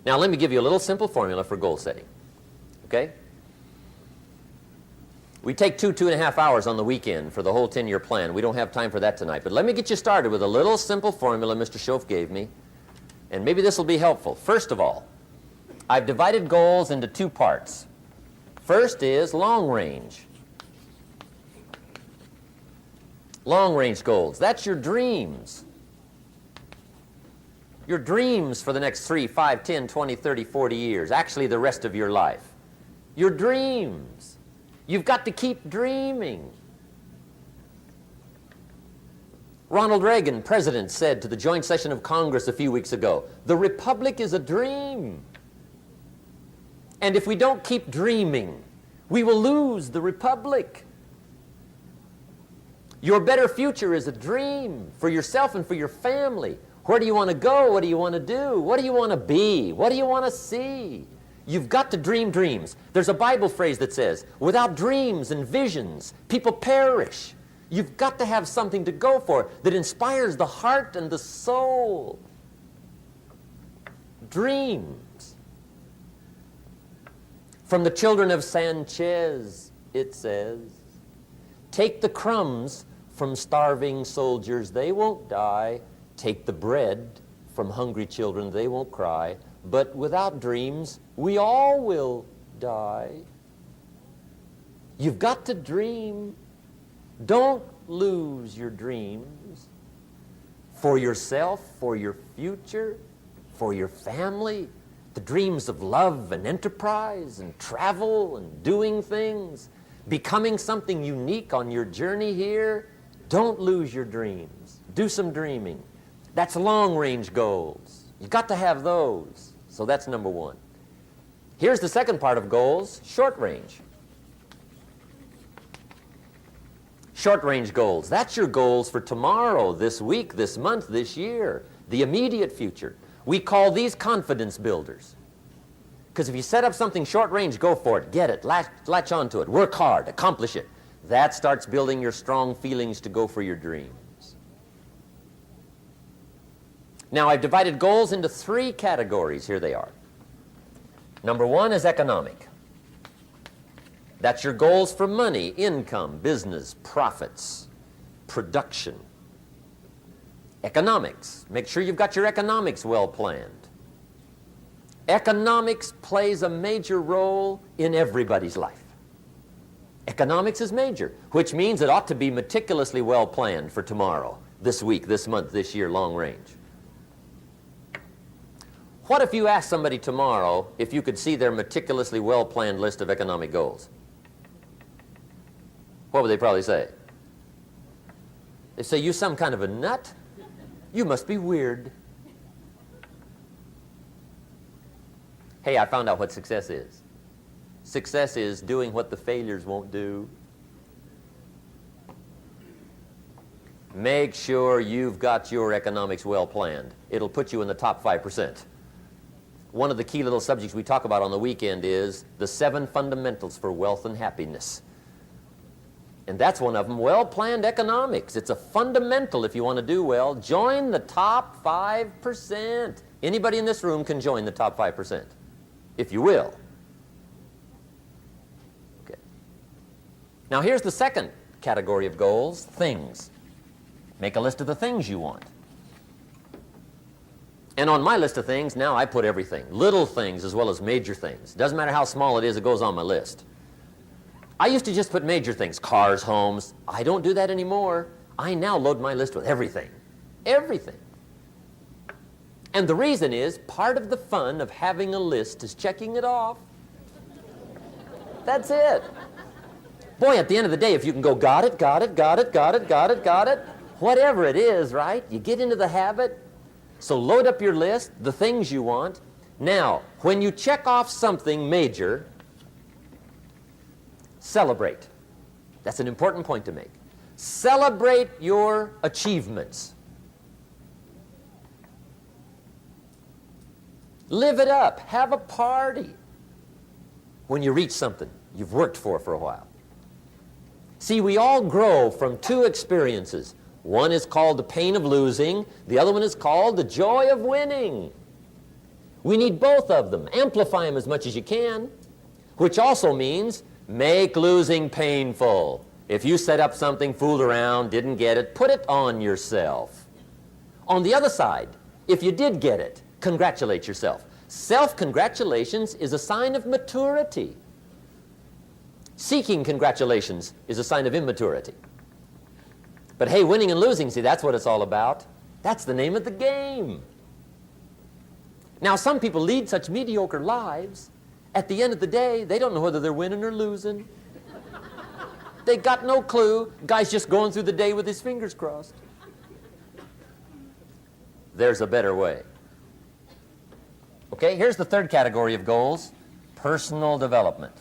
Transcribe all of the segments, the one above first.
Now, let me give you a little simple formula for goal setting, okay? We take 2.5 hours on the weekend for the whole 10-year plan. We don't have time for that tonight. But let me get you started with a little simple formula Mr. Schoaf gave me, and maybe this will be helpful. First of all, I've divided goals into 2 parts. First is long range. Long range goals. That's your dreams. Your dreams for the next 3, 5, 10, 20, 30, 40 years. Actually, the rest of your life. Your dreams. You've got to keep dreaming. Ronald Reagan, president, said to the joint session of Congress a few weeks ago, "The Republic is a dream. And if we don't keep dreaming, we will lose the Republic." Your better future is a dream for yourself and for your family. Where do you want to go? What do you want to do? What do you want to be? What do you want to see? You've got to dream dreams. There's a Bible phrase that says, without dreams and visions, people perish. You've got to have something to go for that inspires the heart and the soul. Dreams. From the children of Sanchez, it says, take the crumbs from starving soldiers, they won't die. Take the bread from hungry children, they won't cry. But without dreams, we all will die. You've got to dream. Don't lose your dreams for yourself, for your future, for your family. The dreams of love and enterprise and travel and doing things, becoming something unique on your journey here. Don't lose your dreams. Do some dreaming. That's long-range goals. You've got to have those. So that's number 1. Here's the second part of goals, short range. Short-range goals. That's your goals for tomorrow, this week, this month, this year, the immediate future. We call these confidence builders. Because if you set up something short-range, go for it, get it, latch onto it, work hard, accomplish it. That starts building your strong feelings to go for your dreams. Now, I've divided goals into 3 categories. Here they are. Number 1 is economic. That's your goals for money, income, business, profits, production. Economics. Make sure you've got your economics well planned. Economics plays a major role in everybody's life. Economics is major, which means it ought to be meticulously well planned for tomorrow, this week, this month, this year, long range. What if you asked somebody tomorrow if you could see their meticulously well-planned list of economic goals? What would they probably say? They say, you some kind of a nut? You must be weird. Hey, I found out what success is. Success is doing what the failures won't do. Make sure you've got your economics well planned. It'll put you in the top 5%. One of the key little subjects we talk about on the weekend is the 7 fundamentals for wealth and happiness. And that's one of them, well-planned economics. It's a fundamental if you want to do well. Join the top 5%. Anybody in this room can join the top 5%, if you will. Okay. Now here's the second category of goals, things. Make a list of the things you want. And on my list of things, now I put everything. Little things as well as major things. Doesn't matter how small it is, it goes on my list. I used to just put major things, cars, homes. I don't do that anymore. I now load my list with everything. Everything. And the reason is, part of the fun of having a list is checking it off. That's it. Boy, at the end of the day, if you can go, got it, got it, got it, got it, got it, got it, whatever it is, right? You get into the habit. So load up your list, the things you want. Now, when you check off something major, celebrate. That's an important point to make. Celebrate your achievements. Live it up. Have a party when you reach something you've worked for a while. See, we all grow from 2 experiences. One is called the pain of losing. The other one is called the joy of winning. We need both of them. Amplify them as much as you can, which also means make losing painful. If you set up something, fooled around, didn't get it, put it on yourself. On the other side, if you did get it, congratulate yourself. Self-congratulations is a sign of maturity. Seeking congratulations is a sign of immaturity. But hey, winning and losing, see, that's what it's all about. That's the name of the game. Now, some people lead such mediocre lives, at the end of the day, they don't know whether they're winning or losing. They got no clue. Guy's just going through the day with his fingers crossed. There's a better way. Okay, here's the third category of goals, personal development.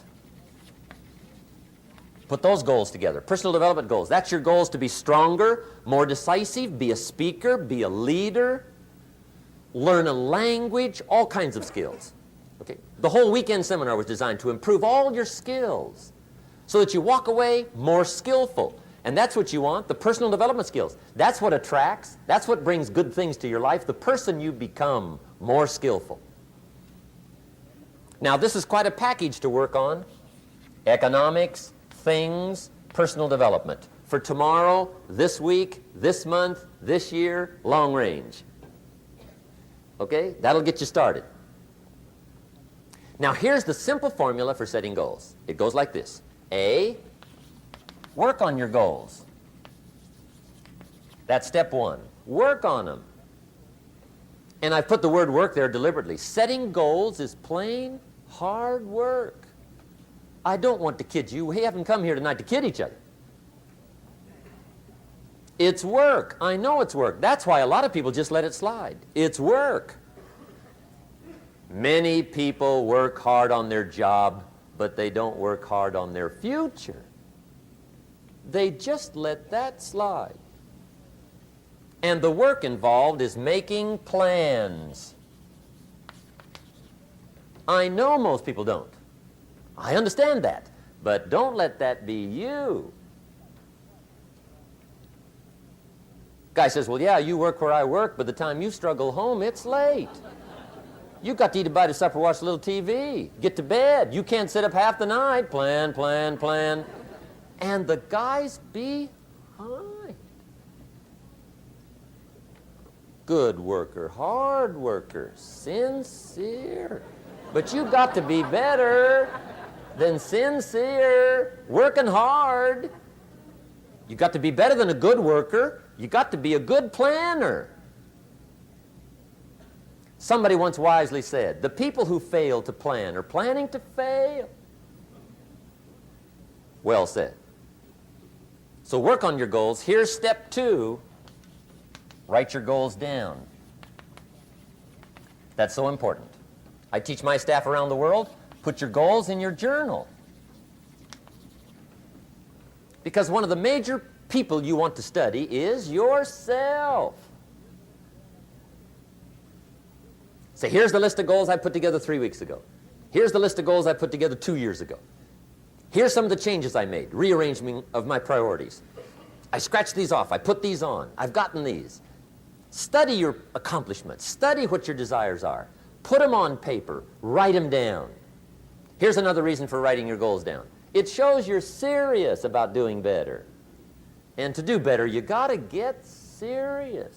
Put those goals together. Personal development goals. That's your goals to be stronger, more decisive, be a speaker, be a leader, learn a language, all kinds of skills. Okay? The whole weekend seminar was designed to improve all your skills so that you walk away more skillful. And that's what you want, the personal development skills. That's what attracts, that's what brings good things to your life, the person you become more skillful. Now, this is quite a package to work on. Economics, things, personal development. For tomorrow, this week, this month, this year, long range. Okay? That'll get you started. Now, here's the simple formula for setting goals. It goes like this. A, work on your goals. That's step one. Work on them. And I've put the word work there deliberately. Setting goals is plain hard work. I don't want to kid you. We haven't come here tonight to kid each other. It's work. I know it's work. That's why a lot of people just let it slide. It's work. Many people work hard on their job, but they don't work hard on their future. They just let that slide. And the work involved is making plans. I know most people don't. I understand that. But don't let that be you. Guy says, well, yeah, you work where I work, but the time you struggle home, it's late. You got to eat a bite of supper, watch a little TV, get to bed. You can't sit up half the night. Plan, plan, plan. And the guy's behind. Good worker, hard worker, sincere. But you got to be better than sincere, working hard. You got to be better than a good worker. You got to be a good planner. Somebody once wisely said, the people who fail to plan are planning to fail. Well said. So work on your goals. Here's step two. Write your goals down. That's so important. I teach my staff around the world, put your goals in your journal. Because one of the major people you want to study is yourself. So here's the list of goals I put together 3 weeks ago. Here's the list of goals I put together 2 years ago. Here's some of the changes I made, rearrangement of my priorities. I scratched these off, I put these on, I've gotten these. Study your accomplishments, study what your desires are. Put them on paper, write them down. Here's another reason for writing your goals down. It shows you're serious about doing better. And to do better, you gotta get serious.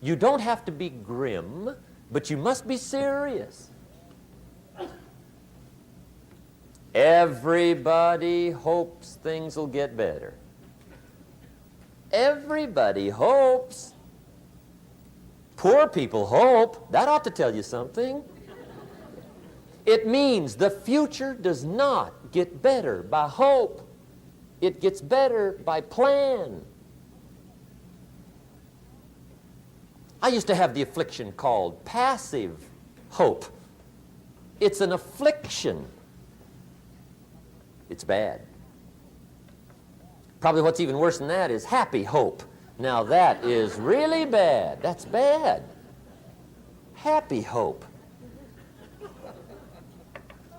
You don't have to be grim, but you must be serious. Everybody hopes things will get better. Everybody hopes. Poor people hope. That ought to tell you something. It means the future does not get better by hope. It gets better by plan. I used to have the affliction called passive hope. It's an affliction. It's bad. Probably what's even worse than that is happy hope. Now that is really bad. That's bad. Happy hope.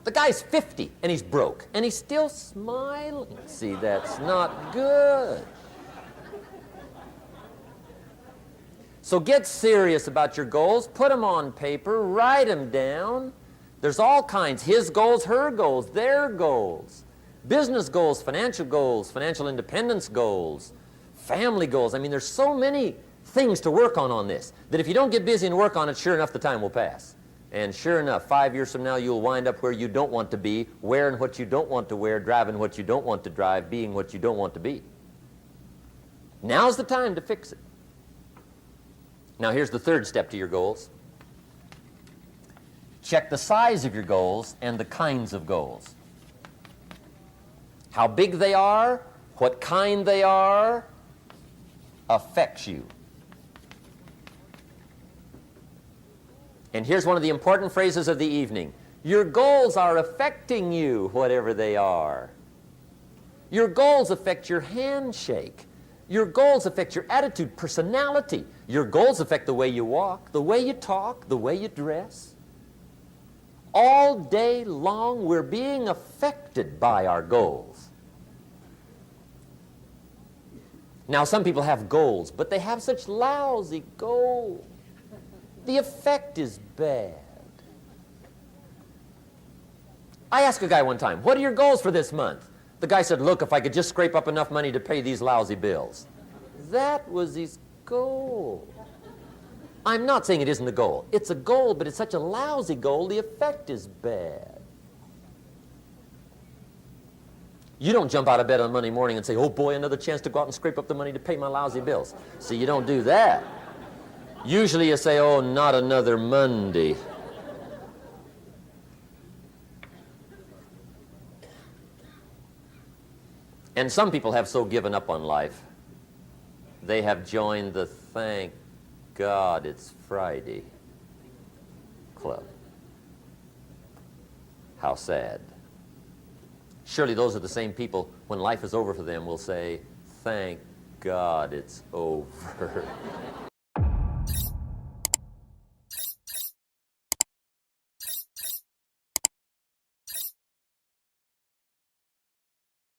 The guy's 50 and he's broke and he's still smiling. See, that's not good. So get serious about your goals, put them on paper, write them down. There's all kinds, his goals, her goals, their goals. Business goals, financial independence goals, family goals. I mean, there's so many things to work on this, that if you don't get busy and work on it, sure enough, the time will pass. And sure enough, 5 years from now, you'll wind up where you don't want to be, wearing what you don't want to wear, driving what you don't want to drive, being what you don't want to be. Now's the time to fix it. Now, here's the third step to your goals. Check the size of your goals and the kinds of goals. How big they are, what kind they are, affects you. And here's one of the important phrases of the evening. Your goals are affecting you, whatever they are. Your goals affect your handshake. Your goals affect your attitude, personality. Your goals affect the way you walk, the way you talk, the way you dress. All day long, we're being affected by our goals. Now, some people have goals, but they have such lousy goals. The effect is bad. I asked a guy one time, what are your goals for this month? The guy said, look, if I could just scrape up enough money to pay these lousy bills. That was his goal. I'm not saying it isn't a goal. It's a goal, but it's such a lousy goal, the effect is bad. You don't jump out of bed on Monday morning and say, oh boy, another chance to go out and scrape up the money to pay my lousy bills. See, you don't do that. Usually you say, oh, not another Monday. And some people have so given up on life, they have joined the thank God it's Friday club. How sad. Surely those are the same people, when life is over for them, will say, thank God it's over.